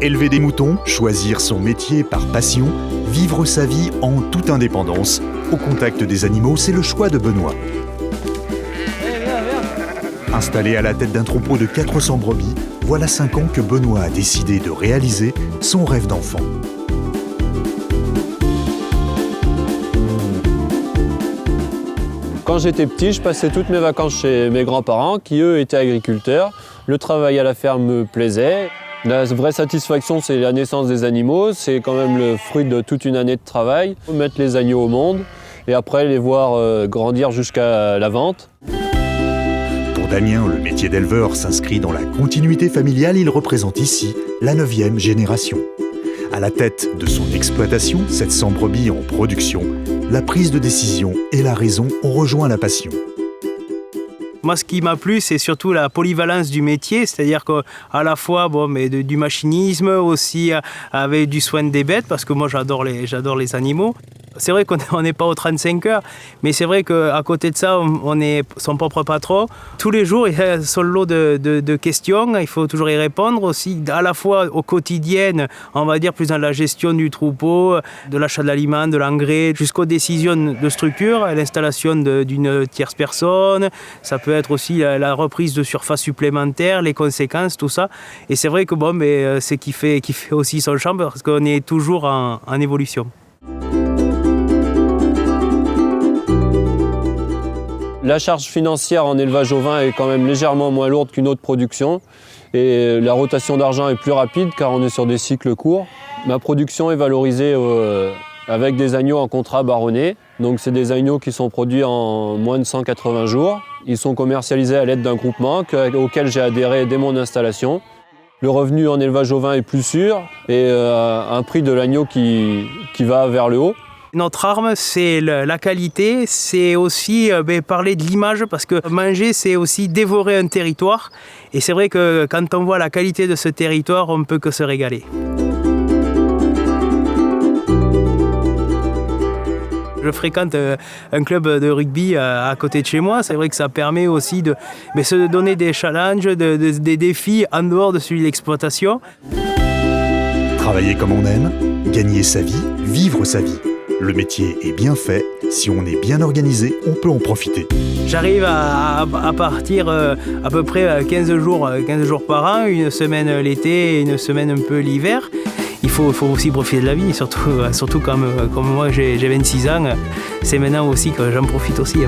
Élever des moutons, choisir son métier par passion, vivre sa vie en toute indépendance, au contact des animaux, c'est le choix de Benoît. Installé à la tête d'un troupeau de 400 brebis, voilà 5 ans que Benoît a décidé de réaliser son rêve d'enfant. Quand j'étais petit, je passais toutes mes vacances chez mes grands-parents qui, eux, étaient agriculteurs. Le travail à la ferme me plaisait. La vraie satisfaction, c'est la naissance des animaux. C'est quand même le fruit de toute une année de travail. Mettre les agneaux au monde et après les voir grandir jusqu'à la vente. Pour Damien, le métier d'éleveur s'inscrit dans la continuité familiale. Il représente ici la 9e génération. À la tête de son exploitation, 700 brebis en production, la prise de décision et la raison ont rejoint la passion. Moi, ce qui m'a plu, c'est surtout la polyvalence du métier, c'est-à-dire qu'à la fois du machinisme, aussi avec du soin des bêtes, parce que moi j'adore les animaux. C'est vrai qu'on n'est pas aux 35 heures, mais c'est vrai qu'à côté de ça, on est son propre patron. Tous les jours, il y a son lot de questions, il faut toujours y répondre aussi, à la fois au quotidien, on va dire plus dans la gestion du troupeau, de l'achat de l'aliment, de l'engrais, jusqu'aux décisions de structure, l'installation d'une tierce personne. Ça peut être aussi la reprise de surface supplémentaire, les conséquences, tout ça. Et c'est vrai que c'est qui fait aussi son charme, parce qu'on est toujours en évolution. La charge financière en élevage ovin est quand même légèrement moins lourde qu'une autre production et la rotation d'argent est plus rapide car on est sur des cycles courts. Ma production est valorisée avec des agneaux en contrat baronné. Donc c'est des agneaux qui sont produits en moins de 180 jours. Ils sont commercialisés à l'aide d'un groupement auquel j'ai adhéré dès mon installation. Le revenu en élevage ovin est plus sûr et un prix de l'agneau qui va vers le haut. Notre arme, c'est la qualité, c'est aussi parler de l'image, parce que manger, c'est aussi dévorer un territoire. Et c'est vrai que quand on voit la qualité de ce territoire, on ne peut que se régaler. Je fréquente un club de rugby à côté de chez moi. C'est vrai que ça permet aussi de se donner des challenges, des défis en dehors de celui de l'exploitation. Travailler comme on aime, gagner sa vie, vivre sa vie. Le métier est bien fait, si on est bien organisé, on peut en profiter. J'arrive à partir à peu près 15 jours par an, une semaine l'été et une semaine un peu l'hiver. Il faut aussi profiter de la vie, surtout comme moi j'ai 26 ans, c'est maintenant aussi que j'en profite aussi.